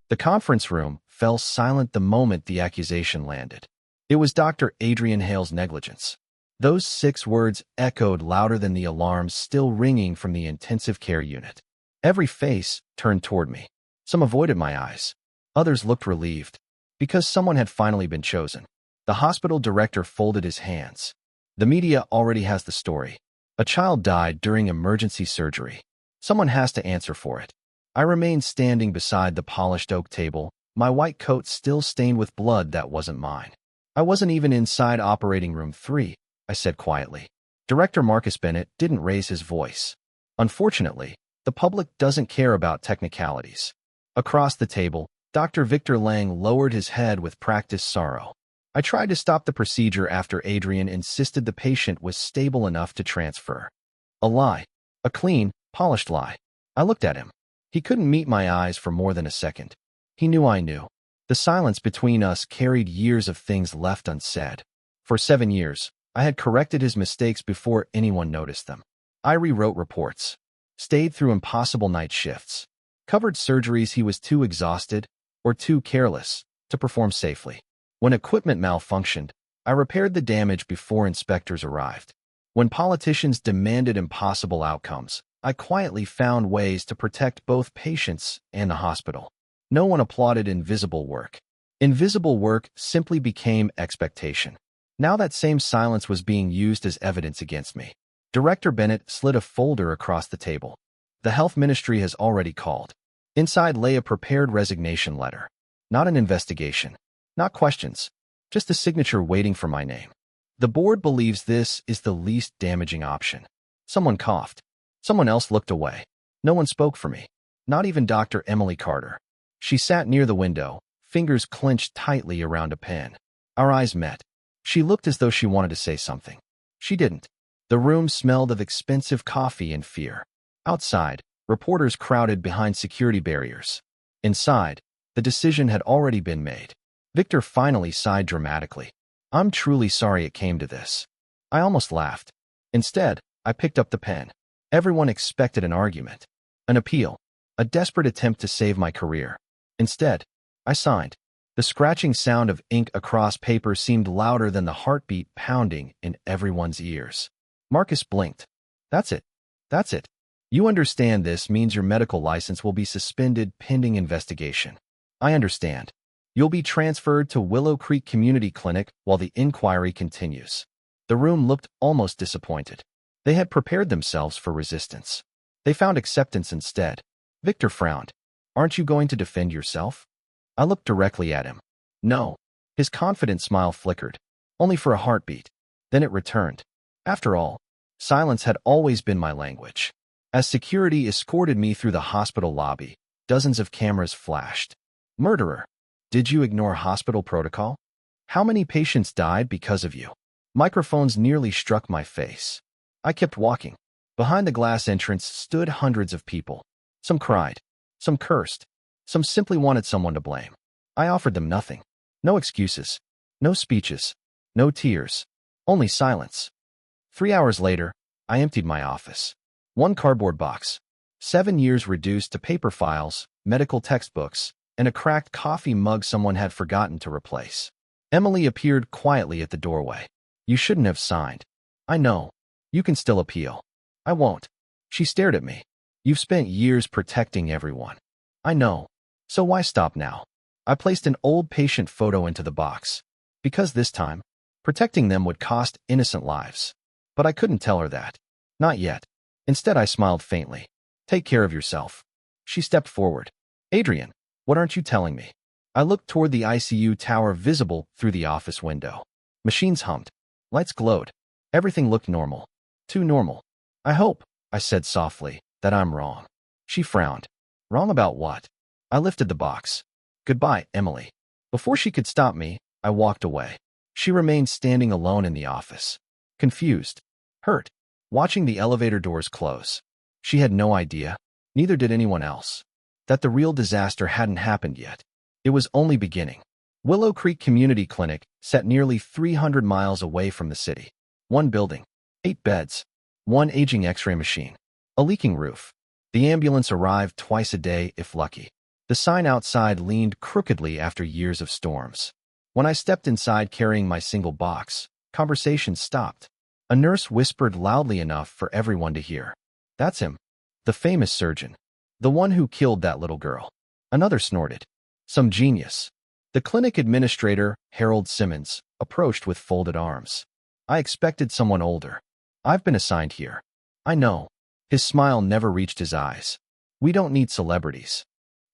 The conference room fell silent the moment the accusation landed. It was Dr. Adrian Hale's negligence. Those 6 words echoed louder than the alarms still ringing from the intensive care unit. Every face turned toward me. Some avoided my eyes. Others looked relieved, because someone had finally been chosen. The hospital director folded his hands. The media already has the story. A child died during emergency surgery. Someone has to answer for it. I remained standing beside the polished oak table, my white coat still stained with blood that wasn't mine. I wasn't even inside operating room 3, I said quietly. Director Marcus Bennett didn't raise his voice. Unfortunately, the public doesn't care about technicalities. Across the table, Dr. Victor Lang lowered his head with practiced sorrow. I tried to stop the procedure after Adrian insisted the patient was stable enough to transfer. A lie. A clean, polished lie. I looked at him. He couldn't meet my eyes for more than a second. He knew I knew. The silence between us carried years of things left unsaid. For 7 years, I had corrected his mistakes before anyone noticed them. I rewrote reports, stayed through impossible night shifts, covered surgeries he was too exhausted or too careless to perform safely. When equipment malfunctioned, I repaired the damage before inspectors arrived. When politicians demanded impossible outcomes, I quietly found ways to protect both patients and the hospital. No one applauded invisible work. Invisible work simply became expectation. Now that same silence was being used as evidence against me. Director Bennett slid a folder across the table. The health ministry has already called. Inside lay a prepared resignation letter. Not an investigation. Not questions. Just a signature waiting for my name. The board believes this is the least damaging option. Someone coughed. Someone else looked away. No one spoke for me. Not even Dr. Emily Carter. She sat near the window, fingers clenched tightly around a pen. Our eyes met. She looked as though she wanted to say something. She didn't. The room smelled of expensive coffee and fear. Outside, reporters crowded behind security barriers. Inside, the decision had already been made. Victor finally sighed dramatically. I'm truly sorry it came to this. I almost laughed. Instead, I picked up the pen. Everyone expected an argument, an appeal, a desperate attempt to save my career. Instead, I signed. The scratching sound of ink across paper seemed louder than the heartbeat pounding in everyone's ears. Marcus blinked. That's it. That's it. You understand this means your medical license will be suspended pending investigation. I understand. You'll be transferred to Willow Creek Community Clinic while the inquiry continues. The room looked almost disappointed. They had prepared themselves for resistance. They found acceptance instead. Victor frowned. Aren't you going to defend yourself? I looked directly at him. No. His confident smile flickered. Only for a heartbeat. Then it returned. After all, silence had always been my language. As security escorted me through the hospital lobby, dozens of cameras flashed. Murderer. Did you ignore hospital protocol? How many patients died because of you? Microphones nearly struck my face. I kept walking. Behind the glass entrance stood hundreds of people. Some cried. Some cursed. Some simply wanted someone to blame. I offered them nothing. No excuses. No speeches. No tears. Only silence. 3 hours later, I emptied my office. 1 cardboard box. 7 years reduced to paper files, medical textbooks, and a cracked coffee mug someone had forgotten to replace. Emily appeared quietly at the doorway. You shouldn't have signed. I know. You can still appeal. I won't. She stared at me. You've spent years protecting everyone. I know. So why stop now? I placed an old patient photo into the box. Because this time, protecting them would cost innocent lives. But I couldn't tell her that. Not yet. Instead, I smiled faintly. Take care of yourself. She stepped forward. Adrian, what aren't you telling me? I looked toward the ICU tower visible through the office window. Machines hummed. Lights glowed. Everything looked normal. Too normal. I hope, I said softly, that I'm wrong. She frowned. Wrong about what? I lifted the box. Goodbye, Emily. Before she could stop me, I walked away. She remained standing alone in the office. Confused. Hurt. Watching the elevator doors close. She had no idea, neither did anyone else, that the real disaster hadn't happened yet. It was only beginning. Willow Creek Community Clinic sat nearly 300 miles away from the city. 1 building. 8 beds. 1 aging x-ray machine. A leaking roof. The ambulance arrived twice a day if lucky. The sign outside leaned crookedly after years of storms. When I stepped inside carrying my single box, conversation stopped. A nurse whispered loudly enough for everyone to hear. "That's him. The famous surgeon. The one who killed that little girl." Another snorted. "Some genius." The clinic administrator, Harold Simmons, approached with folded arms. "I expected someone older. I've been assigned here." "I know." His smile never reached his eyes. "We don't need celebrities."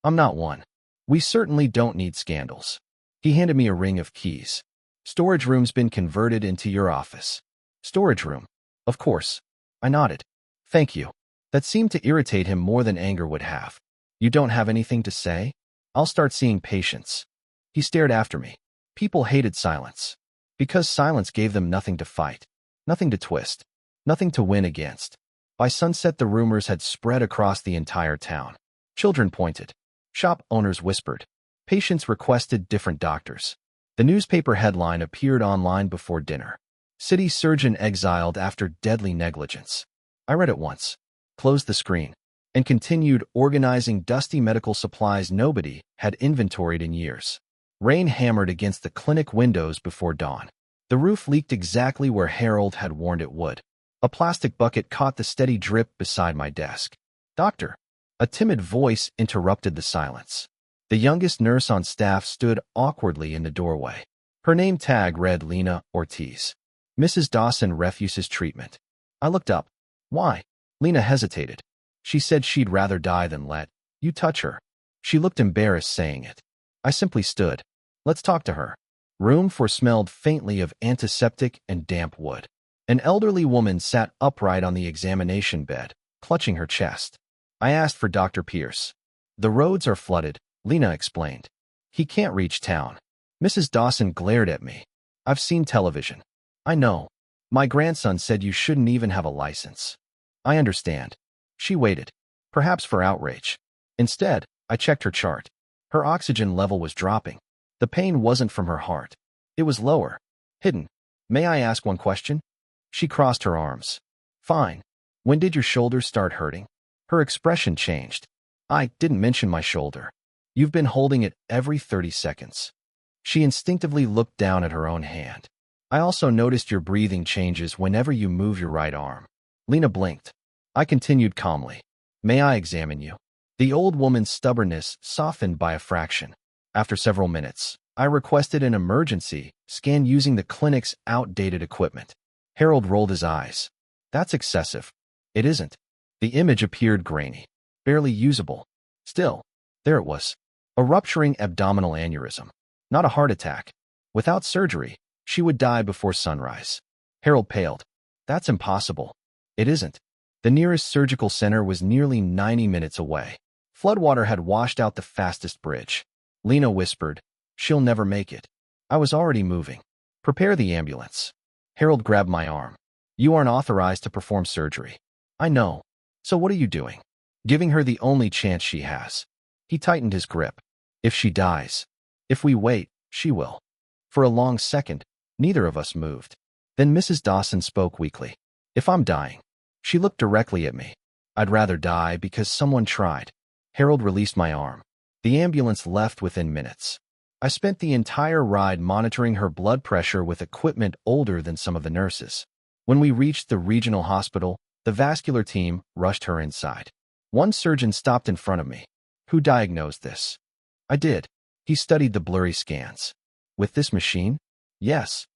"I'm not one." "We certainly don't need scandals." He handed me a ring of keys. "Storage room's been converted into your office." "Storage room?" "Of course." I nodded. "Thank you." That seemed to irritate him more than anger would have. "You don't have anything to say? I'll start seeing patients." He stared after me. People hated silence. Because silence gave them nothing to fight, nothing to twist, nothing to win against. By sunset, the rumors had spread across the entire town. Children pointed. Shop owners whispered. Patients requested different doctors. The newspaper headline appeared online before dinner. "City surgeon exiled after deadly negligence." I read it once, closed the screen, and continued organizing dusty medical supplies nobody had inventoried in years. Rain hammered against the clinic windows before dawn. The roof leaked exactly where Harold had warned it would. A plastic bucket caught the steady drip beside my desk. "Doctor." A timid voice interrupted the silence. The youngest nurse on staff stood awkwardly in the doorway. Her name tag read Lena Ortiz. "Mrs. Dawson refuses treatment." I looked up. "Why?" Lena hesitated. "She said she'd rather die than let you touch her." She looked embarrassed saying it. I simply stood. "Let's talk to her." Room 4 smelled faintly of antiseptic and damp wood. An elderly woman sat upright on the examination bed, clutching her chest. I asked for Dr. Pierce. "The roads are flooded," Lena explained. "He can't reach town." Mrs. Dawson glared at me. "I've seen television." "I know. My grandson said you shouldn't even have a license." "I understand." She waited, perhaps for outrage. Instead, I checked her chart. Her oxygen level was dropping. The pain wasn't from her heart. It was lower, hidden. "May I ask one question?" She crossed her arms. "Fine. When did your shoulder start hurting?" Her expression changed. "I didn't mention my shoulder." "You've been holding it every 30 seconds." She instinctively looked down at her own hand. "I also noticed your breathing changes whenever you move your right arm." Lena blinked. I continued calmly. "May I examine you?" The old woman's stubbornness softened by a fraction. After several minutes, I requested an emergency scan using the clinic's outdated equipment. Harold rolled his eyes. "That's excessive." "It isn't." The image appeared grainy, barely usable. Still, there it was. A rupturing abdominal aneurysm. Not a heart attack. Without surgery, she would die before sunrise. Harold paled. "That's impossible." "It isn't." The nearest surgical center was nearly 90 minutes away. Floodwater had washed out the fastest bridge. Lena whispered, "She'll never make it." I was already moving. "Prepare the ambulance." Harold grabbed my arm. "You aren't authorized to perform surgery." "I know. So what are you doing?" "Giving her the only chance she has." He tightened his grip. "If she dies. If we wait, she will." For a long second, neither of us moved. Then Mrs. Dawson spoke weakly. "If I'm dying." She looked directly at me. "I'd rather die because someone tried." Harold released my arm. The ambulance left within minutes. I spent the entire ride monitoring her blood pressure with equipment older than some of the nurses. When we reached the regional hospital, the vascular team rushed her inside. One surgeon stopped in front of me. "Who diagnosed this?" I did. He studied the blurry scans. "With this machine?" "Yes."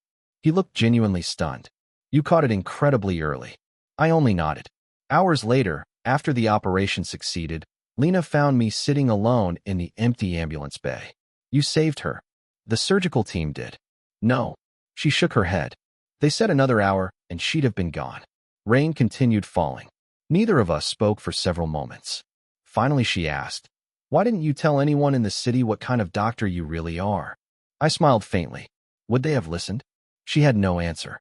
He looked genuinely stunned. "You caught it incredibly early." I only nodded. Hours later, after the operation succeeded, Lena found me sitting alone in the empty ambulance bay. "You saved her." "The surgical team did." "No." She shook her head. "They said another hour, and she'd have been gone." Rain continued falling. Neither of us spoke for several moments. Finally, she asked, "Why didn't you tell anyone in the city what kind of doctor you really are?" I smiled faintly. Would they have listened? She had no answer.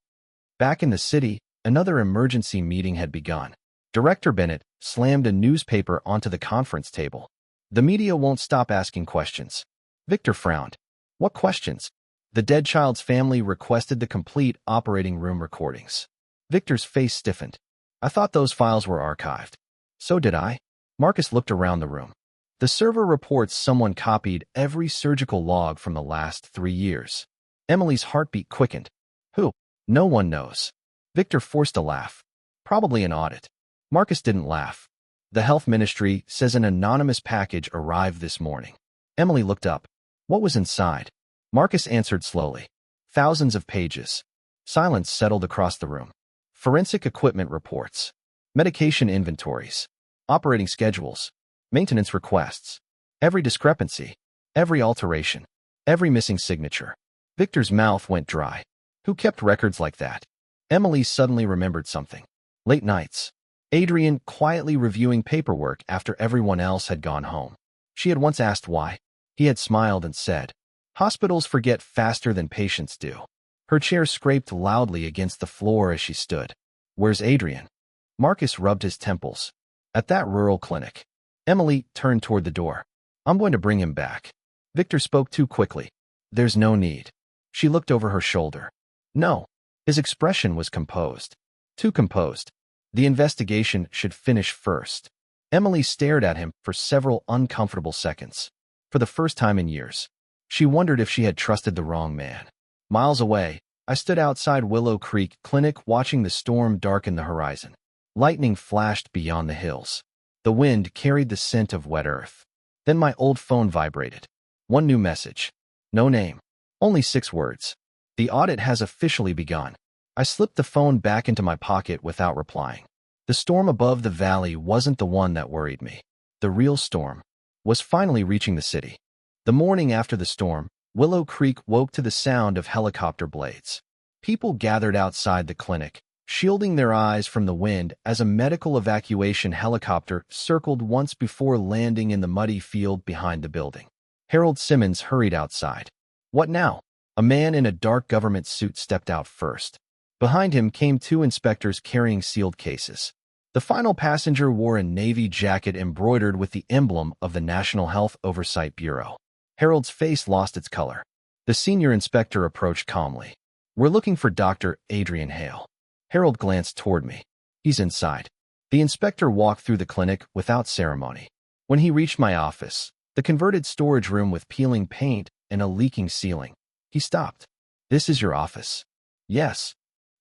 Back in the city, another emergency meeting had begun. Director Bennett slammed a newspaper onto the conference table. "The media won't stop asking questions." Victor frowned. "What questions?" "The dead child's family requested the complete operating room recordings." Victor's face stiffened. "I thought those files were archived." "So did I." Marcus looked around the room. The server reports someone copied every surgical log from the last 3 years. Emily's heartbeat quickened. Who? No one knows. Victor forced a laugh. Probably an audit. Marcus didn't laugh. The health ministry says an anonymous package arrived this morning. Emily looked up. What was inside? Marcus answered slowly. Thousands of pages. Silence settled across the room. Forensic equipment reports. Medication inventories. Operating schedules. Maintenance requests. Every discrepancy. Every alteration. Every missing signature. Victor's mouth went dry. Who kept records like that? Emily suddenly remembered something. Late nights. Adrian quietly reviewing paperwork after everyone else had gone home. She had once asked why. He had smiled and said, "Hospitals forget faster than patients do." Her chair scraped loudly against the floor as she stood. Where's Adrian? Marcus rubbed his temples. At that rural clinic. Emily turned toward the door. I'm going to bring him back. Victor spoke too quickly. There's no need. She looked over her shoulder. No. His expression was composed. Too composed. The investigation should finish first. Emily stared at him for several uncomfortable seconds. For the first time in years, she wondered if she had trusted the wrong man. Miles away, I stood outside Willow Creek Clinic watching the storm darken the horizon. Lightning flashed beyond the hills. The wind carried the scent of wet earth. Then my old phone vibrated. One new message. No name. Only 6 words. The audit has officially begun. I slipped the phone back into my pocket without replying. The storm above the valley wasn't the one that worried me. The real storm was finally reaching the city. The morning after the storm, Willow Creek woke to the sound of helicopter blades. People gathered outside the clinic, shielding their eyes from the wind as a medical evacuation helicopter circled once before landing in the muddy field behind the building. Harold Simmons hurried outside. What now? A man in a dark government suit stepped out first. Behind him came 2 inspectors carrying sealed cases. The final passenger wore a navy jacket embroidered with the emblem of the National Health Oversight Bureau. Harold's face lost its color. The senior inspector approached calmly. We're looking for Dr. Adrian Hale. Harold glanced toward me. He's inside. The inspector walked through the clinic without ceremony. When he reached my office, the converted storage room with peeling paint and a leaking ceiling, he stopped. This is your office? Yes.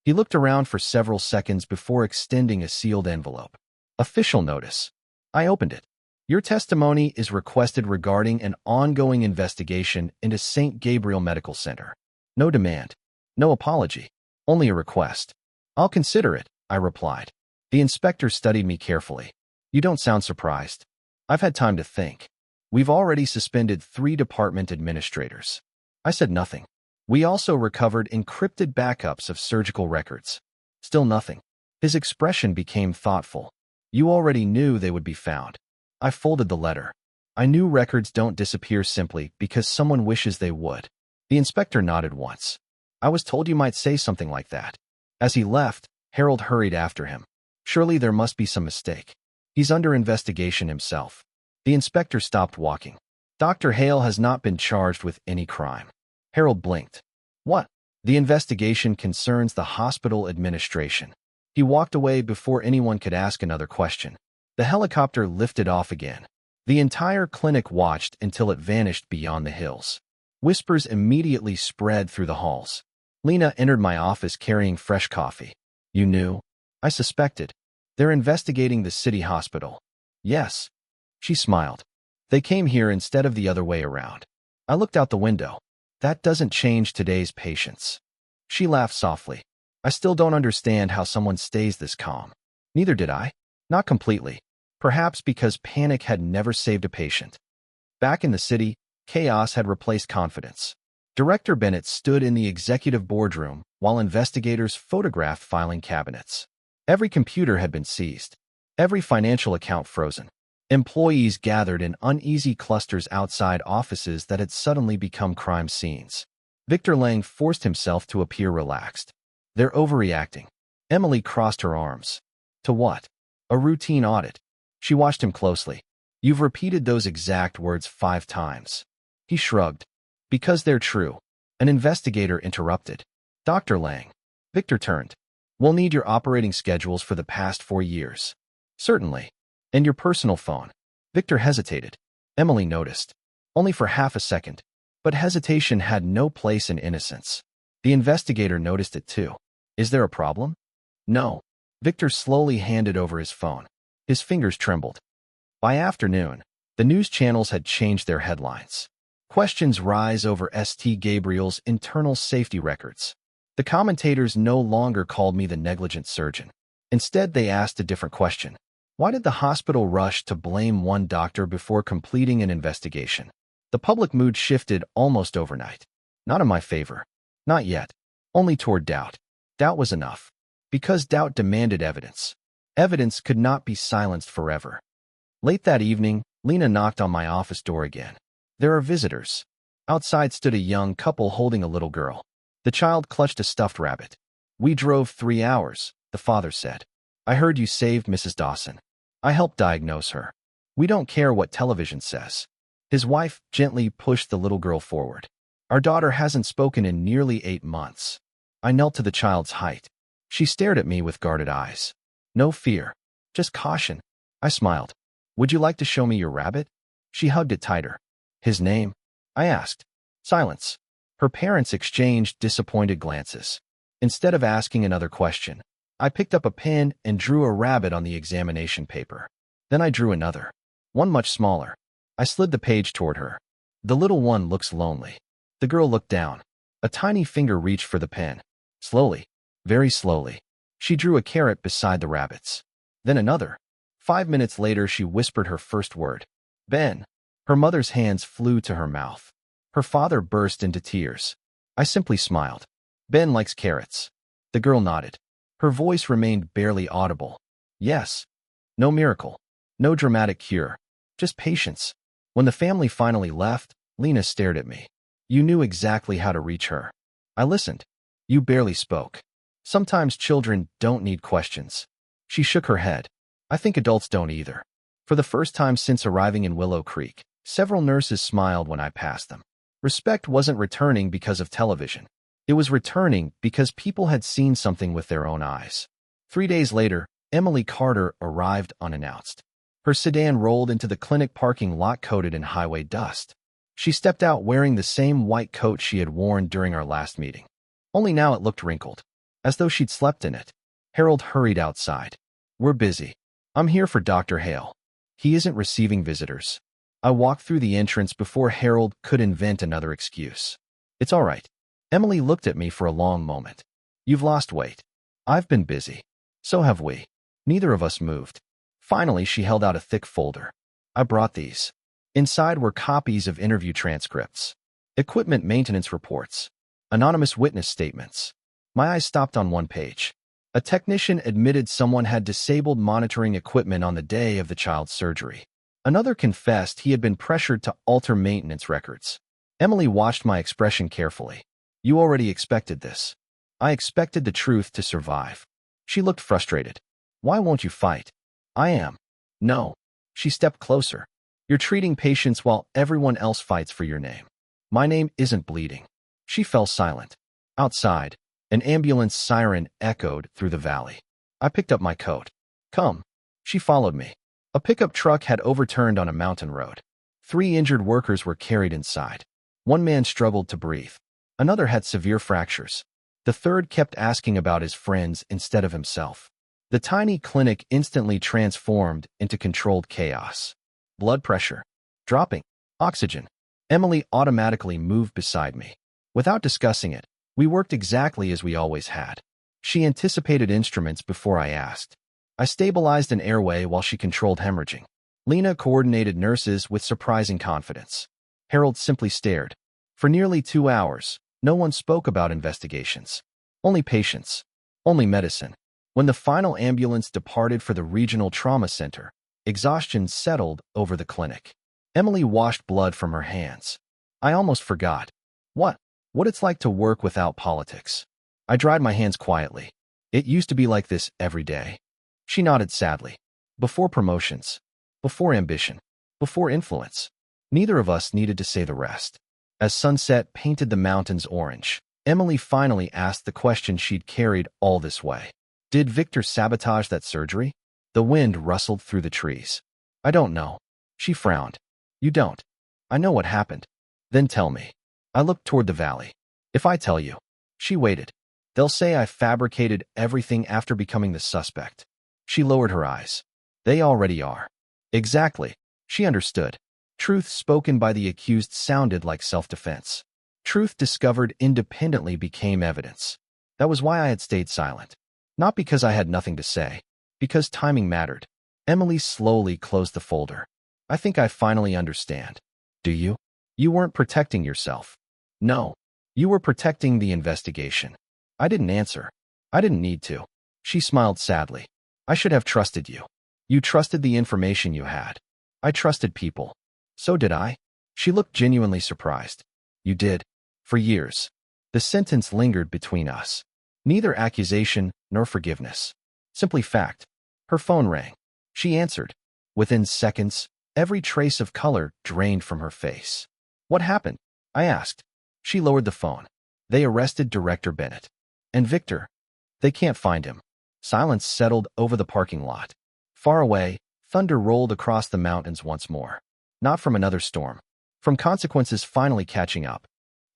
He looked around for several seconds before extending a sealed envelope. Official notice. I opened it. Your testimony is requested regarding an ongoing investigation into St. Gabriel Medical Center. No demand. No apology. Only a request. I'll consider it, I replied. The inspector studied me carefully. You don't sound surprised. I've had time to think. We've already suspended 3 department administrators. I said nothing. We also recovered encrypted backups of surgical records. Still nothing. His expression became thoughtful. You already knew they would be found. I folded the letter. I knew records don't disappear simply because someone wishes they would. The inspector nodded once. I was told you might say something like that. As he left, Harold hurried after him. Surely there must be some mistake. He's under investigation himself. The inspector stopped walking. Dr. Hale has not been charged with any crime. Harold blinked. What? The investigation concerns the hospital administration. He walked away before anyone could ask another question. The helicopter lifted off again. The entire clinic watched until it vanished beyond the hills. Whispers immediately spread through the halls. Lena entered my office carrying fresh coffee. You knew? I suspected. They're investigating the city hospital. Yes. She smiled. They came here instead of the other way around. I looked out the window. That doesn't change today's patients. She laughed softly. I still don't understand how someone stays this calm. Neither did I. Not completely. Perhaps because panic had never saved a patient. Back in the city, chaos had replaced confidence. Director Bennett stood in the executive boardroom while investigators photographed filing cabinets. Every computer had been seized. Every financial account frozen. Employees gathered in uneasy clusters outside offices that had suddenly become crime scenes. Victor Lang forced himself to appear relaxed. They're overreacting. Emily crossed her arms. To what? A routine audit. She watched him closely. You've repeated those exact words 5 times. He shrugged. Because they're true. An investigator interrupted. Dr. Lang. Victor turned. We'll need your operating schedules for the past 4 years. Certainly. And your personal phone. Victor hesitated. Emily noticed. Only for half a second. But hesitation had no place in innocence. The investigator noticed it too. Is there a problem? No. Victor slowly handed over his phone. His fingers trembled. By afternoon, the news channels had changed their headlines. Questions rise over St. Gabriel's internal safety records. The commentators no longer called me the negligent surgeon. Instead, they asked a different question. Why did the hospital rush to blame one doctor before completing an investigation? The public mood shifted almost overnight. Not in my favor. Not yet. Only toward doubt. Doubt was enough. Because doubt demanded evidence. Evidence could not be silenced forever. Late that evening, Lena knocked on my office door again. There are visitors. Outside stood a young couple holding a little girl. The child clutched a stuffed rabbit. We drove 3 hours, the father said. I heard you saved Mrs. Dawson. I helped diagnose her. We don't care what television says. His wife gently pushed the little girl forward. Our daughter hasn't spoken in nearly 8 months. I knelt to the child's height. She stared at me with guarded eyes. No fear, just caution. I smiled. Would you like to show me your rabbit? She hugged it tighter. His name? I asked. Silence. Her parents exchanged disappointed glances. Instead of asking another question, I picked up a pen and drew a rabbit on the examination paper. Then I drew another, one much smaller. I slid the page toward her. The little one looks lonely. The girl looked down. A tiny finger reached for the pen. Slowly, very slowly, she drew a carrot beside the rabbit's. Then another. 5 minutes later, she whispered her first word. Ben. Her mother's hands flew to her mouth. Her father burst into tears. I simply smiled. Ben likes carrots. The girl nodded. Her voice remained barely audible. Yes. No miracle. No dramatic cure. Just patience. When the family finally left, Lena stared at me. You knew exactly how to reach her. I listened. You barely spoke. Sometimes children don't need questions. She shook her head. I think adults don't either. For the first time since arriving in Willow Creek, several nurses smiled when I passed them. Respect wasn't returning because of television. It was returning because people had seen something with their own eyes. 3 days later, Emily Carter arrived unannounced. Her sedan rolled into the clinic parking lot coated in highway dust. She stepped out wearing the same white coat she had worn during our last meeting. Only now it looked wrinkled, as though she'd slept in it. Harold hurried outside. We're busy. I'm here for Dr. Hale. He isn't receiving visitors. I walked through the entrance before Harold could invent another excuse. It's all right. Emily looked at me for a long moment. You've lost weight. I've been busy. So have we. Neither of us moved. Finally, she held out a thick folder. I brought these. Inside were copies of interview transcripts, equipment maintenance reports, anonymous witness statements. My eyes stopped on one page. A technician admitted someone had disabled monitoring equipment on the day of the child's surgery. Another confessed he had been pressured to alter maintenance records. Emily watched my expression carefully. You already expected this. I expected the truth to survive. She looked frustrated. Why won't you fight? I am. No. She stepped closer. You're treating patients while everyone else fights for your name. My name isn't bleeding. She fell silent. Outside, an ambulance siren echoed through the valley. I picked up my coat. Come. She followed me. A pickup truck had overturned on a mountain road. 3 injured workers were carried inside. One man struggled to breathe. Another had severe fractures. The third kept asking about his friends instead of himself. The tiny clinic instantly transformed into controlled chaos. Blood pressure dropping. Oxygen. Emily automatically moved beside me. Without discussing it, we worked exactly as we always had. She anticipated instruments before I asked. I stabilized an airway while she controlled hemorrhaging. Lena coordinated nurses with surprising confidence. Harold simply stared. For nearly 2 hours, no one spoke about investigations. Only patients. Only medicine. When the final ambulance departed for the regional trauma center, exhaustion settled over the clinic. Emily washed blood from her hands. I almost forgot. What it's like to work without politics. I dried my hands quietly. It used to be like this every day. She nodded sadly. Before promotions. Before ambition. Before influence. Neither of us needed to say the rest. As sunset painted the mountains orange, Emily finally asked the question she'd carried all this way. Did Victor sabotage that surgery? The wind rustled through the trees. I don't know. She frowned. You don't. I know what happened. Then tell me. I looked toward the valley. If I tell you. She waited. They'll say I fabricated everything after becoming the suspect. She lowered her eyes. They already are. Exactly. She understood. Truth spoken by the accused sounded like self-defense. Truth discovered independently became evidence. That was why I had stayed silent. Not because I had nothing to say. Because timing mattered. Emily slowly closed the folder. I think I finally understand. Do you? You weren't protecting yourself. No. You were protecting the investigation. I didn't answer. I didn't need to. She smiled sadly. I should have trusted you. You trusted the information you had. I trusted people. So did I. She looked genuinely surprised. You did. For years. The sentence lingered between us. Neither accusation nor forgiveness. Simply fact. Her phone rang. She answered. Within seconds, every trace of color drained from her face. What happened? I asked. She lowered the phone. They arrested Director Bennett. And Victor. They can't find him. Silence settled over the parking lot. Far away, thunder rolled across the mountains once more. Not from another storm. From consequences finally catching up.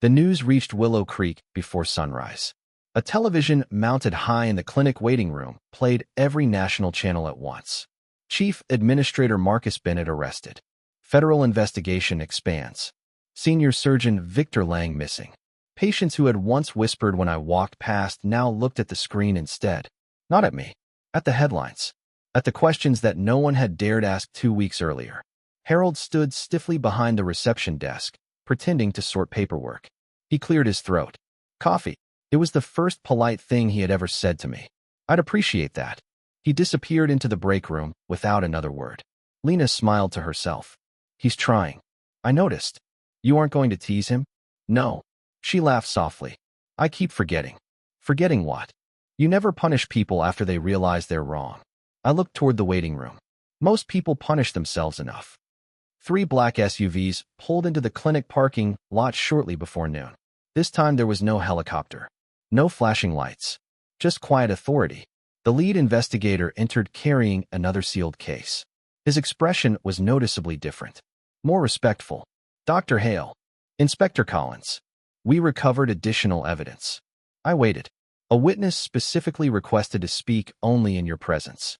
The news reached Willow Creek before sunrise. A television mounted high in the clinic waiting room played every national channel at once. Chief Administrator Marcus Bennett arrested. Federal investigation expands. Senior Surgeon Victor Lang missing. Patients who had once whispered when I walked past now looked at the screen instead. Not at me. At the headlines. At the questions that no one had dared ask 2 weeks earlier. Harold stood stiffly behind the reception desk, pretending to sort paperwork. He cleared his throat. Coffee. It was the first polite thing he had ever said to me. I'd appreciate that. He disappeared into the break room without another word. Lena smiled to herself. He's trying. I noticed. You aren't going to tease him? No. She laughed softly. I keep forgetting. Forgetting what? You never punish people after they realize they're wrong. I looked toward the waiting room. Most people punish themselves enough. 3 black SUVs pulled into the clinic parking lot shortly before noon. This time there was no helicopter. No flashing lights. Just quiet authority. The lead investigator entered carrying another sealed case. His expression was noticeably different. More respectful. Dr. Hale. Inspector Collins. We recovered additional evidence. I waited. A witness specifically requested to speak only in your presence.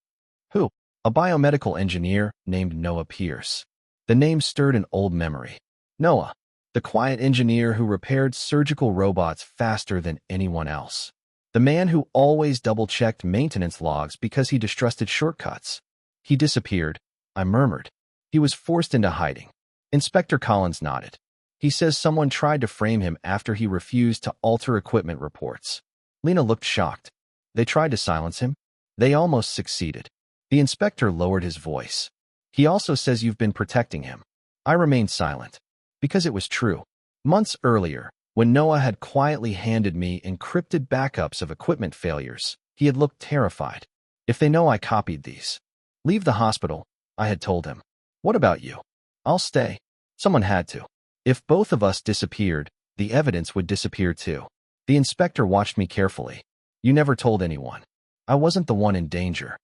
Who? A biomedical engineer named Noah Pierce. The name stirred an old memory. Noah. The quiet engineer who repaired surgical robots faster than anyone else. The man who always double-checked maintenance logs because he distrusted shortcuts. He disappeared, I murmured. He was forced into hiding. Inspector Collins nodded. He says someone tried to frame him after he refused to alter equipment reports. Lena looked shocked. They tried to silence him? They almost succeeded. The inspector lowered his voice. He also says you've been protecting him. I remained silent. Because it was true. Months earlier, when Noah had quietly handed me encrypted backups of equipment failures, he had looked terrified. If they know I copied these. Leave the hospital, I had told him. What about you? I'll stay. Someone had to. If both of us disappeared, the evidence would disappear too. The inspector watched me carefully. You never told anyone. I wasn't the one in danger.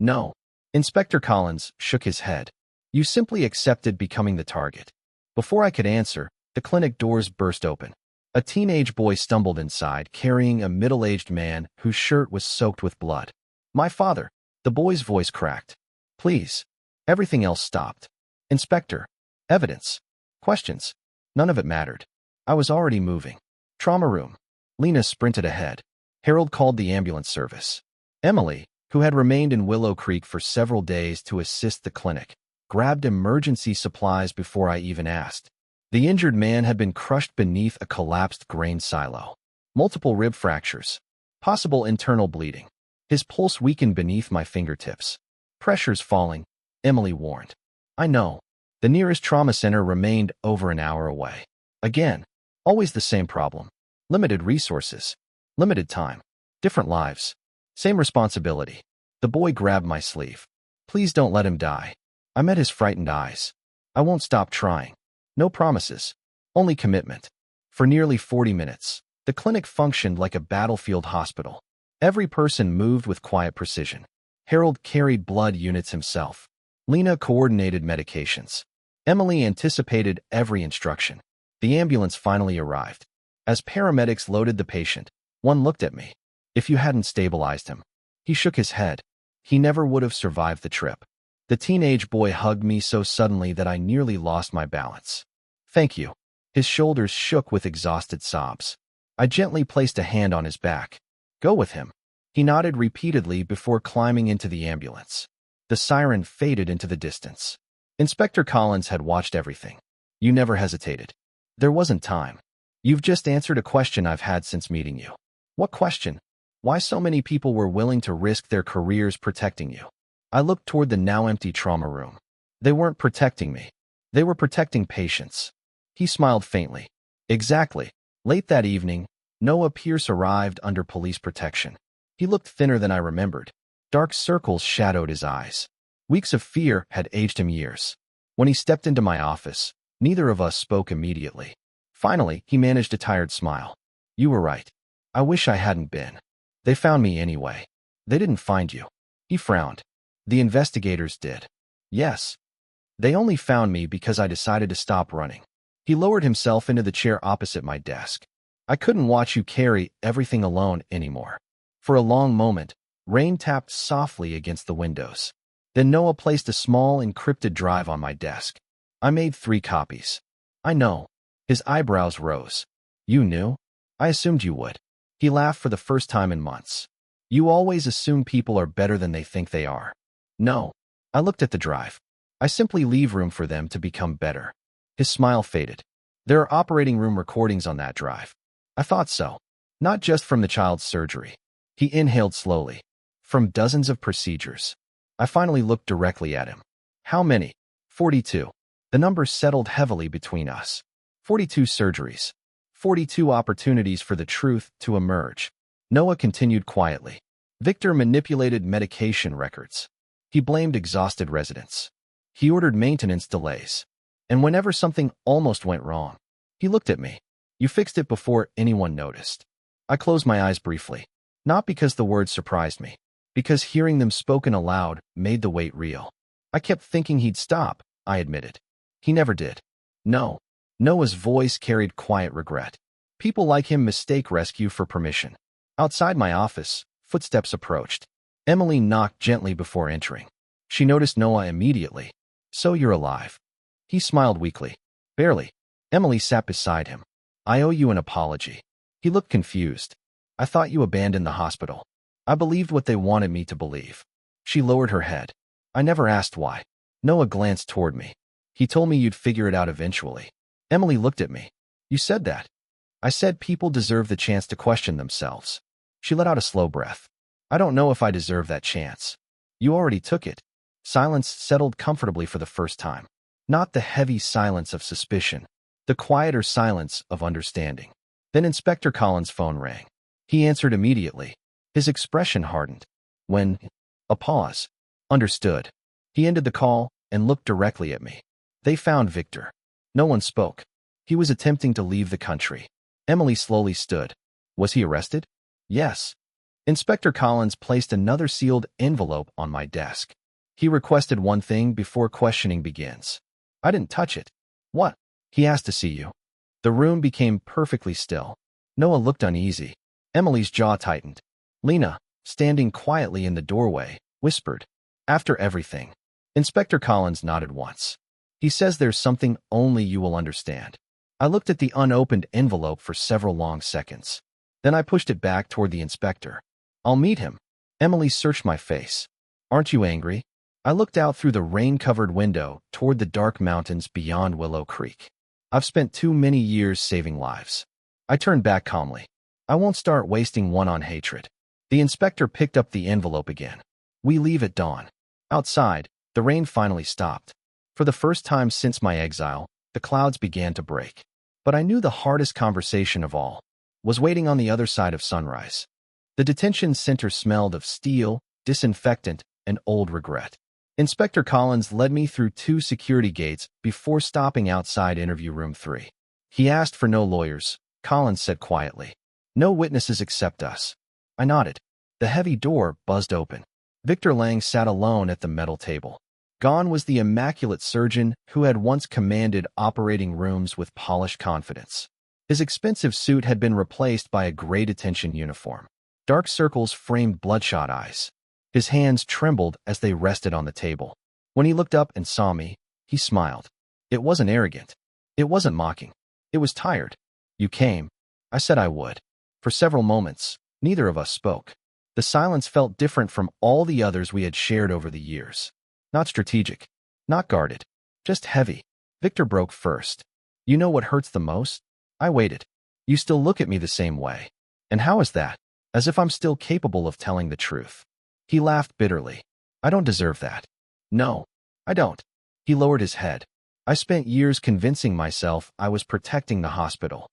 No. Inspector Collins shook his head. You simply accepted becoming the target. Before I could answer, the clinic doors burst open. A teenage boy stumbled inside, carrying a middle-aged man whose shirt was soaked with blood. My father. The boy's voice cracked. Please. Everything else stopped. Inspector. Evidence. Questions. None of it mattered. I was already moving. Trauma room. Lena sprinted ahead. Harold called the ambulance service. Emily, who had remained in Willow Creek for several days to assist the clinic, grabbed emergency supplies before I even asked. The injured man had been crushed beneath a collapsed grain silo. Multiple rib fractures. Possible internal bleeding. His pulse weakened beneath my fingertips. Pressure's falling, Emily warned. I know. The nearest trauma center remained over an hour away. Again, always the same problem. Limited resources. Limited time. Different lives. Same responsibility. The boy grabbed my sleeve. Please don't let him die. I met his frightened eyes. I won't stop trying. No promises. Only commitment. For nearly 40 minutes, the clinic functioned like a battlefield hospital. Every person moved with quiet precision. Harold carried blood units himself. Lena coordinated medications. Emily anticipated every instruction. The ambulance finally arrived. As paramedics loaded the patient, one looked at me. If you hadn't stabilized him. He shook his head. He never would have survived the trip. The teenage boy hugged me so suddenly that I nearly lost my balance. Thank you. His shoulders shook with exhausted sobs. I gently placed a hand on his back. Go with him. He nodded repeatedly before climbing into the ambulance. The siren faded into the distance. Inspector Collins had watched everything. You never hesitated. There wasn't time. You've just answered a question I've had since meeting you. What question? Why so many people were willing to risk their careers protecting you? I looked toward the now empty trauma room. They weren't protecting me. They were protecting patients. He smiled faintly. Exactly. Late that evening, Noah Pierce arrived under police protection. He looked thinner than I remembered. Dark circles shadowed his eyes. Weeks of fear had aged him years. When he stepped into my office, neither of us spoke immediately. Finally, he managed a tired smile. You were right. I wish I hadn't been. They found me anyway. They didn't find you. He frowned. The investigators did. Yes. They only found me because I decided to stop running. He lowered himself into the chair opposite my desk. I couldn't watch you carry everything alone anymore. For a long moment, rain tapped softly against the windows. Then Noah placed a small encrypted drive on my desk. I made 3 copies. I know. His eyebrows rose. You knew? I assumed you would. He laughed for the first time in months. You always assume people are better than they think they are. No. I looked at the drive. I simply leave room for them to become better. His smile faded. There are operating room recordings on that drive. I thought so. Not just from the child's surgery. He inhaled slowly. From dozens of procedures. I finally looked directly at him. How many? 42. The number settled heavily between us. 42 surgeries. 42 opportunities for the truth to emerge. Noah continued quietly. Victor manipulated medication records. He blamed exhausted residents. He ordered maintenance delays. And whenever something almost went wrong, he looked at me. You fixed it before anyone noticed. I closed my eyes briefly. Not because the words surprised me. Because hearing them spoken aloud made the weight real. I kept thinking he'd stop, I admitted. He never did. No. Noah's voice carried quiet regret. People like him mistake rescue for permission. Outside my office, footsteps approached. Emily knocked gently before entering. She noticed Noah immediately. So you're alive. He smiled weakly. Barely. Emily sat beside him. I owe you an apology. He looked confused. I thought you abandoned the hospital. I believed what they wanted me to believe. She lowered her head. I never asked why. Noah glanced toward me. He told me you'd figure it out eventually. Emily looked at me. You said that. I said people deserve the chance to question themselves. She let out a slow breath. I don't know if I deserve that chance. You already took it. Silence settled comfortably for the first time. Not the heavy silence of suspicion. The quieter silence of understanding. Then Inspector Collins' phone rang. He answered immediately. His expression hardened. When? A pause. Understood. He ended the call and looked directly at me. They found Victor. No one spoke. He was attempting to leave the country. Emily slowly stood. Was he arrested? Yes. Inspector Collins placed another sealed envelope on my desk. He requested one thing before questioning begins. I didn't touch it. What? He asked to see you. The room became perfectly still. Noah looked uneasy. Emily's jaw tightened. Lena, standing quietly in the doorway, whispered. After everything. Inspector Collins nodded once. He says there's something only you will understand. I looked at the unopened envelope for several long seconds. Then I pushed it back toward the inspector. I'll meet him. Emily searched my face. Aren't you angry? I looked out through the rain-covered window toward the dark mountains beyond Willow Creek. I've spent too many years saving lives. I turned back calmly. I won't start wasting one on hatred. The inspector picked up the envelope again. We leave at dawn. Outside, the rain finally stopped. For the first time since my exile, the clouds began to break. But I knew the hardest conversation of all was waiting on the other side of sunrise. The detention center smelled of steel, disinfectant, and old regret. Inspector Collins led me through 2 security gates before stopping outside interview room 3. He asked for no lawyers, Collins said quietly. No witnesses except us. I nodded. The heavy door buzzed open. Victor Lang sat alone at the metal table. Gone was the immaculate surgeon who had once commanded operating rooms with polished confidence. His expensive suit had been replaced by a gray detention uniform. Dark circles framed bloodshot eyes. His hands trembled as they rested on the table. When he looked up and saw me, he smiled. It wasn't arrogant. It wasn't mocking. It was tired. "You came." I said I would. For several moments, neither of us spoke. The silence felt different from all the others we had shared over the years. Not strategic. Not guarded. Just heavy. Victor broke first. "You know what hurts the most?" I waited. "You still look at me the same way." "And how is that?" "As if I'm still capable of telling the truth." He laughed bitterly. "I don't deserve that." "No, I don't." He lowered his head. "I spent years convincing myself I was protecting the hospital."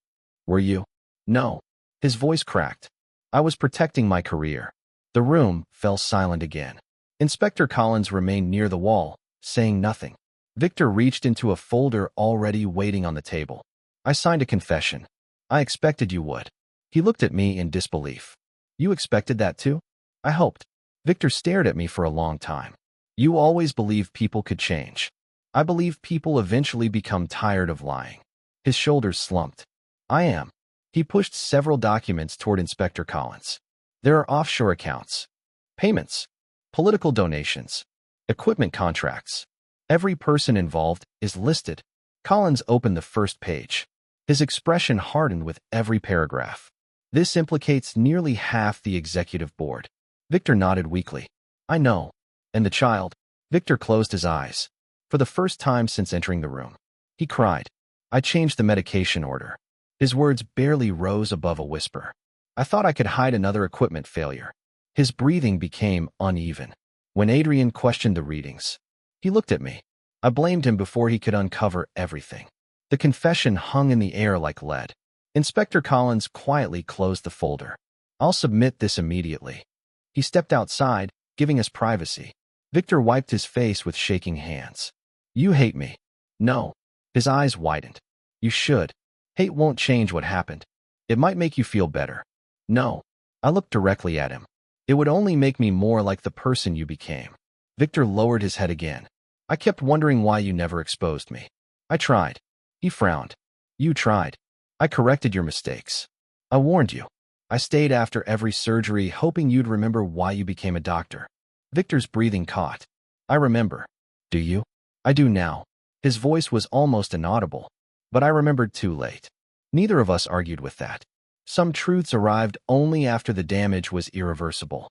"Were you?" "No." His voice cracked. "I was protecting my career." The room fell silent again. Inspector Collins remained near the wall, saying nothing. Victor reached into a folder already waiting on the table. "I signed a confession. I expected you would." He looked at me in disbelief. "You expected that too?" I hoped. Victor stared at me for a long time. "You always believed people could change." "I believe people eventually become tired of lying." His shoulders slumped. "I am." He pushed several documents toward Inspector Collins. "There are offshore accounts, payments, political donations, equipment contracts. Every person involved is listed." Collins opened the first page. His expression hardened with every paragraph. "This implicates nearly half the executive board." Victor nodded weakly. "I know." "And the child?" Victor closed his eyes. For the first time since entering the room, he cried. "I changed the medication order." His words barely rose above a whisper. I thought I could hide another equipment failure. His breathing became uneven. When Adrian questioned the readings, he looked at me. I blamed him before he could uncover everything. The confession hung in the air like lead. Inspector Collins quietly closed the folder. "I'll submit this immediately." He stepped outside, giving us privacy. Victor wiped his face with shaking hands. "You hate me." "No." His eyes widened. "You should. Hate won't change what happened. It might make you feel better." "No." I looked directly at him. "It would only make me more like the person you became." Victor lowered his head again. "I kept wondering why you never exposed me." "I tried." He frowned. "You tried. I corrected your mistakes. I warned you. I stayed after every surgery, hoping you'd remember why you became a doctor." Victor's breathing caught. "I remember." "Do you?" "I do now." His voice was almost inaudible, but I remembered too late. Neither of us argued with that. Some truths arrived only after the damage was irreversible.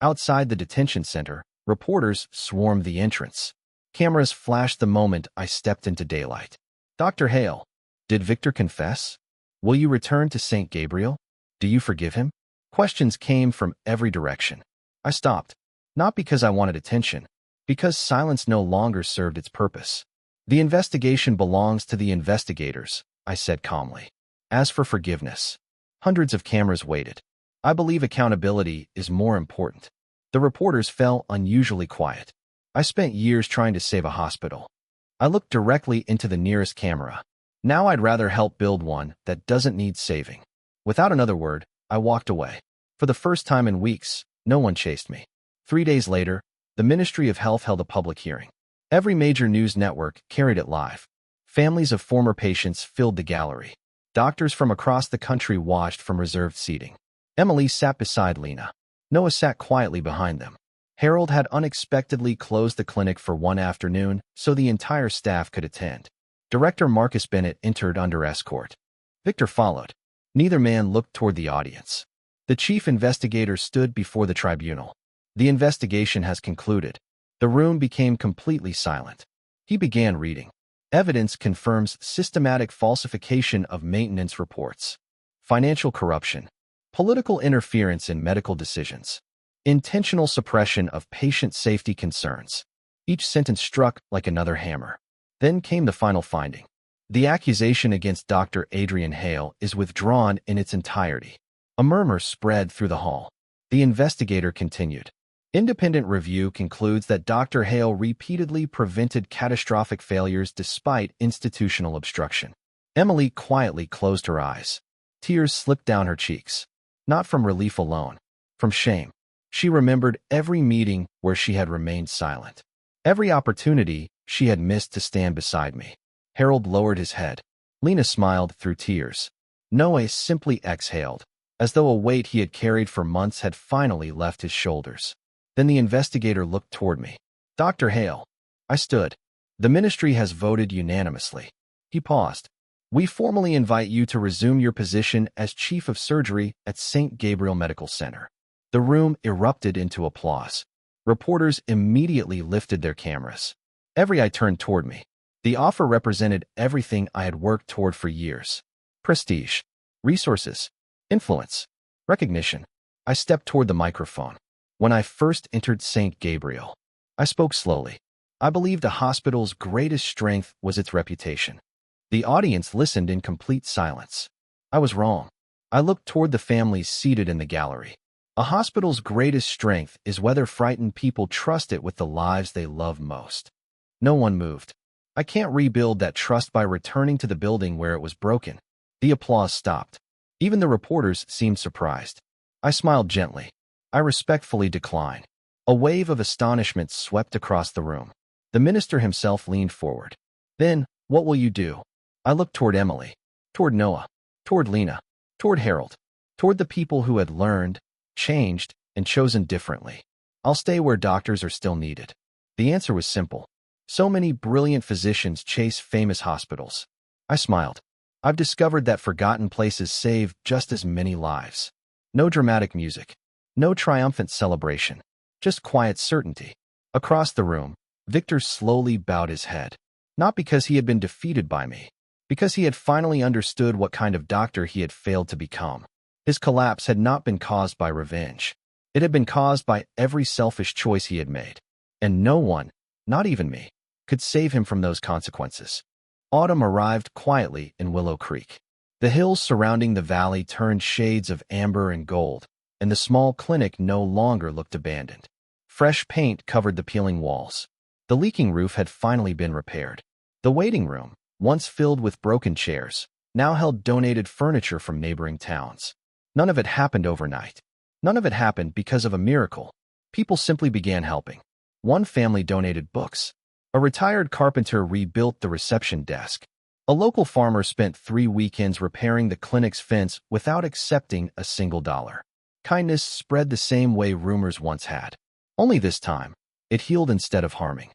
Outside the detention center, reporters swarmed the entrance. Cameras flashed the moment I stepped into daylight. "Dr. Hale, did Victor confess? Will you return to St. Gabriel? Do you forgive him?" Questions came from every direction. I stopped, not because I wanted attention, because silence no longer served its purpose. "The investigation belongs to the investigators," I said calmly. "As for forgiveness," hundreds of cameras waited. "I believe accountability is more important." The reporters fell unusually quiet. I spent years trying to save a hospital. I looked directly into the nearest camera. Now I'd rather help build one that doesn't need saving. Without another word, I walked away. For the first time in weeks, no one chased me. 3 days later, the Ministry of Health held a public hearing. Every major news network carried it live. Families of former patients filled the gallery. Doctors from across the country watched from reserved seating. Emily sat beside Lena. Noah sat quietly behind them. Harold had unexpectedly closed the clinic for one afternoon so the entire staff could attend. Director Marcus Bennett entered under escort. Victor followed. Neither man looked toward the audience. The chief investigator stood before the tribunal. "The investigation has concluded." The room became completely silent. He began reading. "Evidence confirms systematic falsification of maintenance reports, financial corruption, political interference in medical decisions, intentional suppression of patient safety concerns." Each sentence struck like another hammer. Then came the final finding. "The accusation against Dr. Adrian Hale is withdrawn in its entirety." A murmur spread through the hall. The investigator continued. "Independent review concludes that Dr. Hale repeatedly prevented catastrophic failures despite institutional obstruction." Emily quietly closed her eyes. Tears slipped down her cheeks. Not from relief alone, from shame. She remembered every meeting where she had remained silent. Every opportunity she had missed to stand beside me. Harold lowered his head. Lena smiled through tears. Noe simply exhaled, as though a weight he had carried for months had finally left his shoulders. Then the investigator looked toward me. Dr. Hale. I stood. The ministry has voted unanimously. He paused. We formally invite you to resume your position as Chief of Surgery at St. Gabriel Medical Center. The room erupted into applause. Reporters immediately lifted their cameras. Every eye turned toward me. The offer represented everything I had worked toward for years. Prestige, resources, influence, recognition. I stepped toward the microphone. When I first entered St. Gabriel, I spoke slowly. I believed a hospital's greatest strength was its reputation. The audience listened in complete silence. I was wrong. I looked toward the families seated in the gallery. A hospital's greatest strength is whether frightened people trust it with the lives they love most. No one moved. I can't rebuild that trust by returning to the building where it was broken. The applause stopped. Even the reporters seemed surprised. I smiled gently. I respectfully declined. A wave of astonishment swept across the room. The minister himself leaned forward. Then, what will you do? I looked toward Emily, toward Noah, toward Lena, toward Harold, toward the people who had learned, changed, and chosen differently. I'll stay where doctors are still needed. The answer was simple. So many brilliant physicians chase famous hospitals. I smiled. I've discovered that forgotten places save just as many lives. No dramatic music. No triumphant celebration. Just quiet certainty. Across the room, Victor slowly bowed his head. Not because he had been defeated by me. Because he had finally understood what kind of doctor he had failed to become. His collapse had not been caused by revenge. It had been caused by every selfish choice he had made. And no one, not even me, could save him from those consequences. Autumn arrived quietly in Willow Creek. The hills surrounding the valley turned shades of amber and gold, and the small clinic no longer looked abandoned. Fresh paint covered the peeling walls. The leaking roof had finally been repaired. The waiting room, once filled with broken chairs, now held donated furniture from neighboring towns. None of it happened overnight. None of it happened because of a miracle. People simply began helping. One family donated books. A retired carpenter rebuilt the reception desk. A local farmer spent 3 weekends repairing the clinic's fence without accepting a single dollar. Kindness spread the same way rumors once had. Only this time, it healed instead of harming.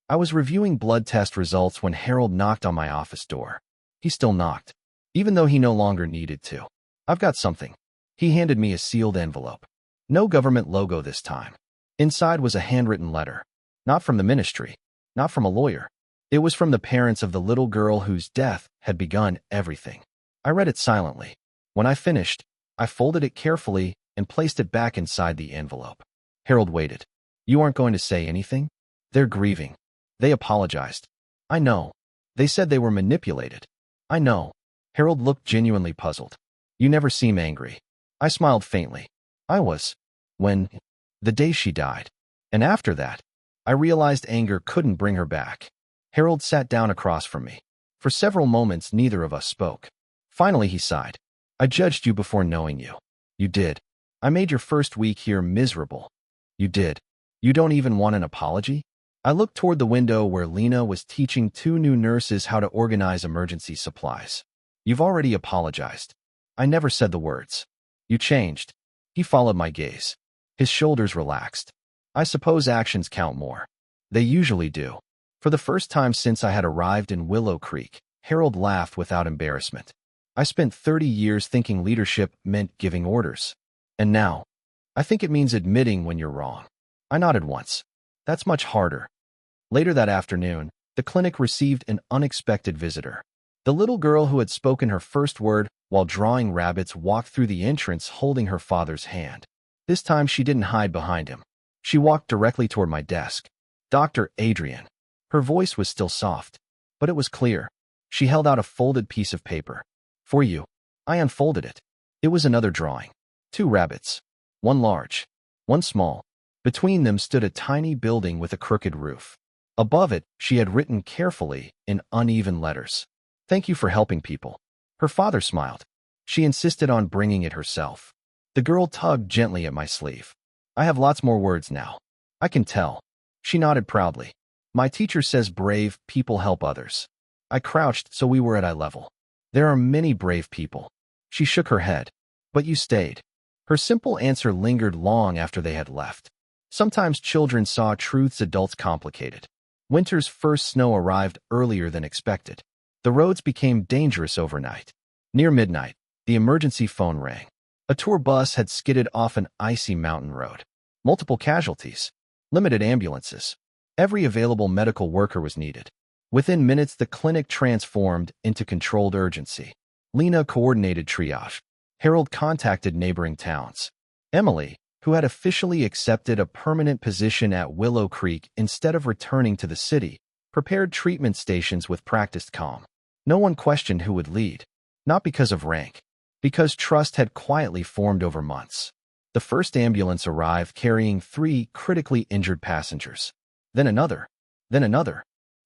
I was reviewing blood test results when Harold knocked on my office door. He still knocked, even though he no longer needed to. I've got something. He handed me a sealed envelope. No government logo this time. Inside was a handwritten letter. Not from the ministry. Not from a lawyer. It was from the parents of the little girl whose death had begun everything. I read it silently. When I finished, I folded it carefully and placed it back inside the envelope. Harold waited. You aren't going to say anything? They're grieving. They apologized. I know. They said they were manipulated. I know. Harold looked genuinely puzzled. You never seem angry. I smiled faintly. I was. When? The day she died. And after that, I realized anger couldn't bring her back. Harold sat down across from me. For several moments, neither of us spoke. Finally, he sighed. I judged you before knowing you. You did. I made your first week here miserable. You did. You don't even want an apology? I looked toward the window where Lena was teaching 2 new nurses how to organize emergency supplies. You've already apologized. I never said the words. You changed. He followed my gaze. His shoulders relaxed. I suppose actions count more. They usually do. For the first time since I had arrived in Willow Creek, Harold laughed without embarrassment. I spent 30 years thinking leadership meant giving orders. And now, I think it means admitting when you're wrong. I nodded once. That's much harder. Later that afternoon, the clinic received an unexpected visitor. The little girl who had spoken her first word while drawing rabbits walked through the entrance holding her father's hand. This time she didn't hide behind him. She walked directly toward my desk. Dr. Adrian. Her voice was still soft, but it was clear. She held out a folded piece of paper. For you. I unfolded it. It was another drawing. 2 rabbits. One large. One small. Between them stood a tiny building with a crooked roof. Above it, she had written carefully, in uneven letters, "Thank you for helping people." Her father smiled. She insisted on bringing it herself. The girl tugged gently at my sleeve. I have lots more words now. I can tell. She nodded proudly. My teacher says brave people help others. I crouched so we were at eye level. There are many brave people. She shook her head. But you stayed. Her simple answer lingered long after they had left. Sometimes children saw truths adults complicated. Winter's first snow arrived earlier than expected. The roads became dangerous overnight. Near midnight, the emergency phone rang. A tour bus had skidded off an icy mountain road. Multiple casualties. Limited ambulances. Every available medical worker was needed. Within minutes, the clinic transformed into controlled urgency. Lena coordinated triage. Harold contacted neighboring towns. Emily, who had officially accepted a permanent position at Willow Creek instead of returning to the city, prepared treatment stations with practiced calm. No one questioned who would lead. Not because of rank. Because trust had quietly formed over months. The first ambulance arrived carrying 3 critically injured passengers. Then another. Then another.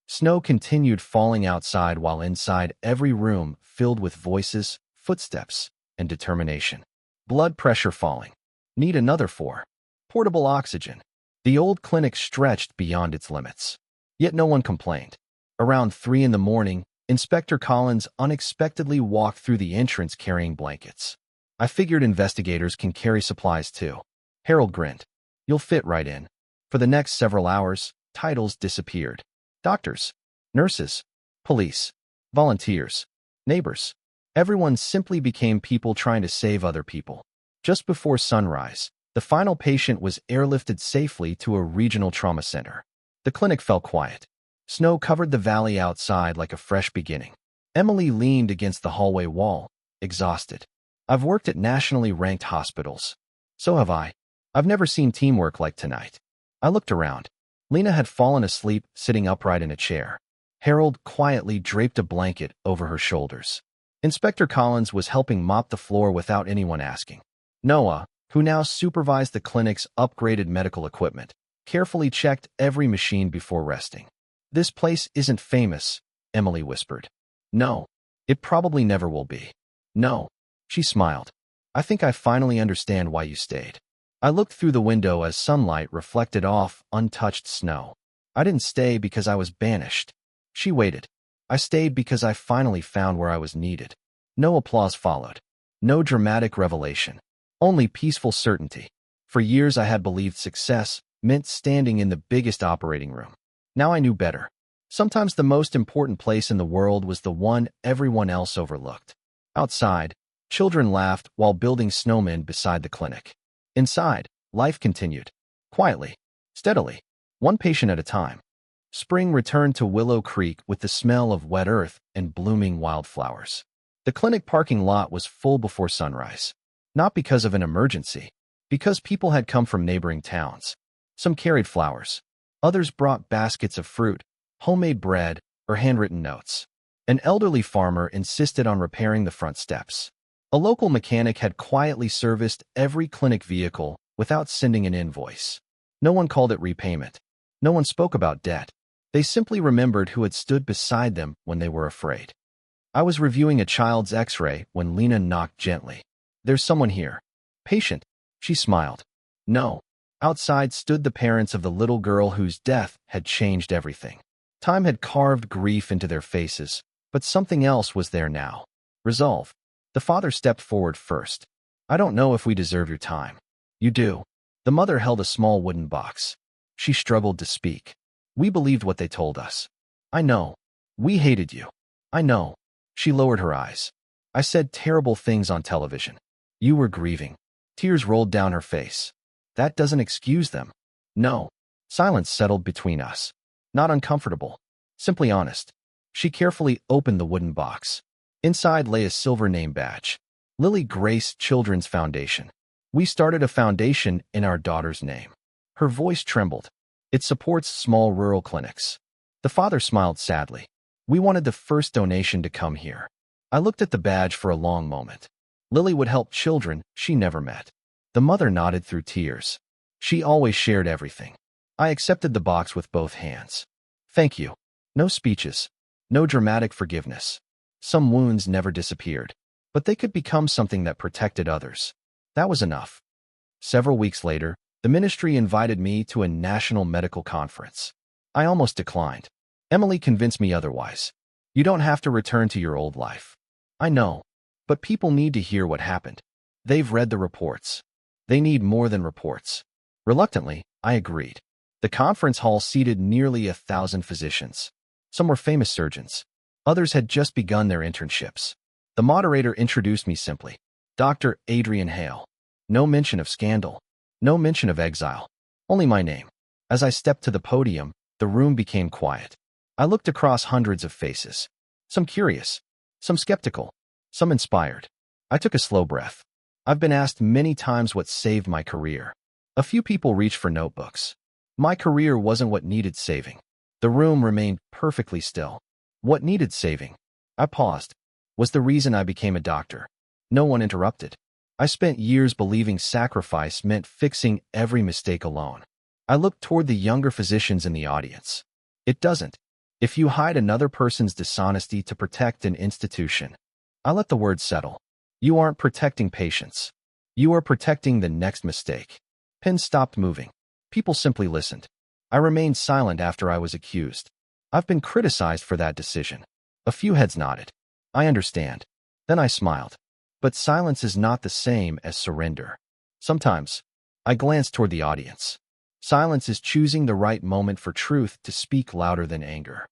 Snow continued falling outside while inside every room filled with voices, footsteps, and determination. Blood pressure falling. Need another 4. Portable oxygen. The old clinic stretched beyond its limits. Yet no one complained. Around 3 in the morning, Inspector Collins unexpectedly walked through the entrance carrying blankets. I figured investigators can carry supplies too. Harold grinned. You'll fit right in. For the next several hours, titles disappeared. Doctors, nurses, police, volunteers, neighbors. Everyone simply became people trying to save other people. Just before sunrise, the final patient was airlifted safely to a regional trauma center. The clinic fell quiet. Snow covered the valley outside like a fresh beginning. Emily leaned against the hallway wall, exhausted. I've worked at nationally ranked hospitals. So have I. I've never seen teamwork like tonight. I looked around. Lena had fallen asleep, sitting upright in a chair. Harold quietly draped a blanket over her shoulders. Inspector Collins was helping mop the floor without anyone asking. Noah, who now supervised the clinic's upgraded medical equipment, carefully checked every machine before resting. This place isn't famous, Emily whispered. No, it probably never will be. No, she smiled. I think I finally understand why you stayed. I looked through the window as sunlight reflected off untouched snow. I didn't stay because I was banished. She waited. I stayed because I finally found where I was needed. No applause followed. No dramatic revelation. Only peaceful certainty. For years I had believed success meant standing in the biggest operating room. Now I knew better. Sometimes the most important place in the world was the one everyone else overlooked. Outside, children laughed while building snowmen beside the clinic. Inside, life continued. Quietly, steadily, one patient at a time. Spring returned to Willow Creek with the smell of wet earth and blooming wildflowers. The clinic parking lot was full before sunrise. Not because of an emergency, because people had come from neighboring towns. Some carried flowers. Others brought baskets of fruit, homemade bread, or handwritten notes. An elderly farmer insisted on repairing the front steps. A local mechanic had quietly serviced every clinic vehicle without sending an invoice. No one called it repayment. No one spoke about debt. They simply remembered who had stood beside them when they were afraid. I was reviewing a child's x-ray when Lena knocked gently. There's someone here. Patient. She smiled. No. Outside stood the parents of the little girl whose death had changed everything. Time had carved grief into their faces, but something else was there now. Resolve. The father stepped forward first. I don't know if we deserve your time. You do. The mother held a small wooden box. She struggled to speak. We believed what they told us. I know. We hated you. I know. She lowered her eyes. I said terrible things on television. You were grieving. Tears rolled down her face. That doesn't excuse them. No. Silence settled between us. Not uncomfortable. Simply honest. She carefully opened the wooden box. Inside lay a silver name badge. Lily Grace Children's Foundation. We started a foundation in our daughter's name. Her voice trembled. It supports small rural clinics. The father smiled sadly. We wanted the first donation to come here. I looked at the badge for a long moment. Lily would help children she never met. The mother nodded through tears. She always shared everything. I accepted the box with both hands. Thank you. No speeches. No dramatic forgiveness. Some wounds never disappeared, but they could become something that protected others. That was enough. Several weeks later, the ministry invited me to a national medical conference. I almost declined. Emily convinced me otherwise. You don't have to return to your old life. I know, but people need to hear what happened. They've read the reports. They need more than reports. Reluctantly, I agreed. The conference hall seated nearly 1,000 physicians. Some were famous surgeons. Others had just begun their internships. The moderator introduced me simply. Dr. Adrian Hale. No mention of scandal. No mention of exile. Only my name. As I stepped to the podium, the room became quiet. I looked across hundreds of faces. Some curious. Some skeptical. Some inspired. I took a slow breath. I've been asked many times what saved my career. A few people reached for notebooks. My career wasn't what needed saving. The room remained perfectly still. What needed saving? I paused. Was the reason I became a doctor. No one interrupted. I spent years believing sacrifice meant fixing every mistake alone. I looked toward the younger physicians in the audience. It doesn't. If you hide another person's dishonesty to protect an institution, I let the word settle. You aren't protecting patients. You are protecting the next mistake. Pins stopped moving. People simply listened. I remained silent after I was accused. I've been criticized for that decision. A few heads nodded. I understand. Then I smiled. But silence is not the same as surrender. Sometimes, I glanced toward the audience. Silence is choosing the right moment for truth to speak louder than anger.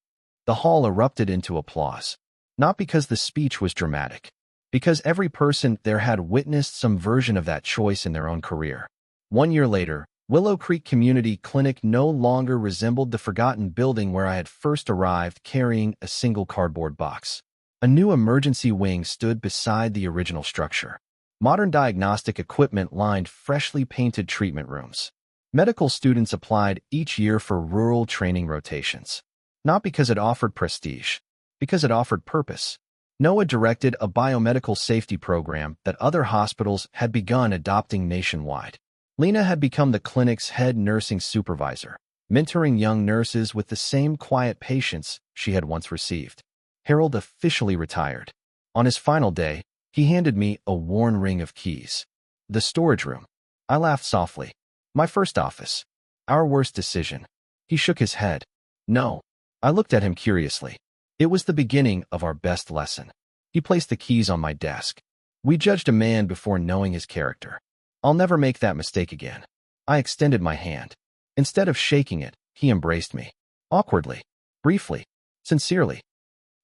The hall erupted into applause. Not because the speech was dramatic. Because every person there had witnessed some version of that choice in their own career. 1 year later, Willow Creek Community Clinic no longer resembled the forgotten building where I had first arrived carrying a single cardboard box. A new emergency wing stood beside the original structure. Modern diagnostic equipment lined freshly painted treatment rooms. Medical students applied each year for rural training rotations. Not because it offered prestige, because it offered purpose. NOAA directed a biomedical safety program that other hospitals had begun adopting nationwide. Lena had become the clinic's head nursing supervisor, mentoring young nurses with the same quiet patience she had once received. Harold officially retired. On his final day, he handed me a worn ring of keys. The storage room. I laughed softly. My first office. Our worst decision. He shook his head. No. I looked at him curiously. It was the beginning of our best lesson. He placed the keys on my desk. We judged a man before knowing his character. I'll never make that mistake again. I extended my hand. Instead of shaking it, he embraced me. Awkwardly. Briefly. Sincerely.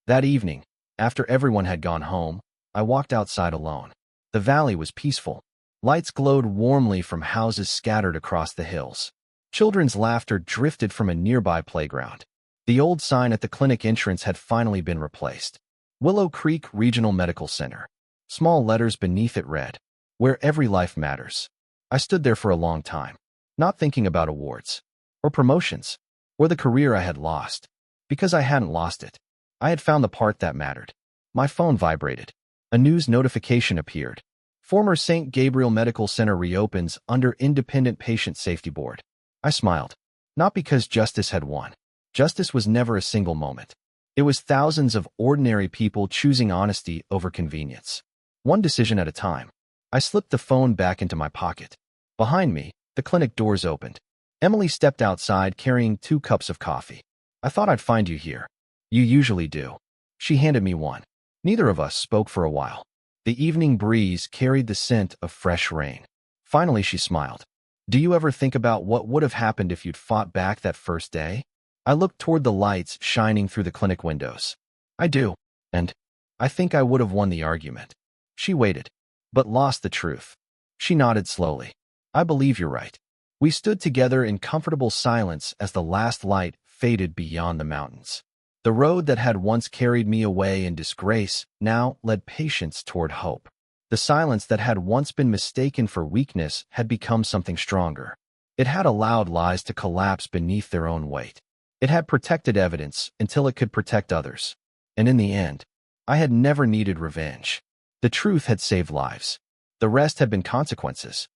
That evening, after everyone had gone home, I walked outside alone. The valley was peaceful. Lights glowed warmly from houses scattered across the hills. Children's laughter drifted from a nearby playground. The old sign at the clinic entrance had finally been replaced. Willow Creek Regional Medical Center. Small letters beneath it read, "Where every life matters." I stood there for a long time, not thinking about awards, or promotions, or the career I had lost, because I hadn't lost it. I had found the part that mattered. My phone vibrated. A news notification appeared. Former St. Gabriel Medical Center reopens under Independent Patient Safety Board. I smiled. Not because justice had won. Justice was never a single moment. It was thousands of ordinary people choosing honesty over convenience. One decision at a time. I slipped the phone back into my pocket. Behind me, the clinic doors opened. Emily stepped outside carrying 2 cups of coffee. I thought I'd find you here. You usually do. She handed me one. Neither of us spoke for a while. The evening breeze carried the scent of fresh rain. Finally, she smiled. Do you ever think about what would have happened if you'd fought back that first day? I looked toward the lights shining through the clinic windows. I do. And I think I would have won the argument. She waited, but lost the truth. She nodded slowly. I believe you're right. We stood together in comfortable silence as the last light faded beyond the mountains. The road that had once carried me away in disgrace now led patients toward hope. The silence that had once been mistaken for weakness had become something stronger. It had allowed lies to collapse beneath their own weight. It had protected evidence until it could protect others. And in the end, I had never needed revenge. The truth had saved lives. The rest had been consequences.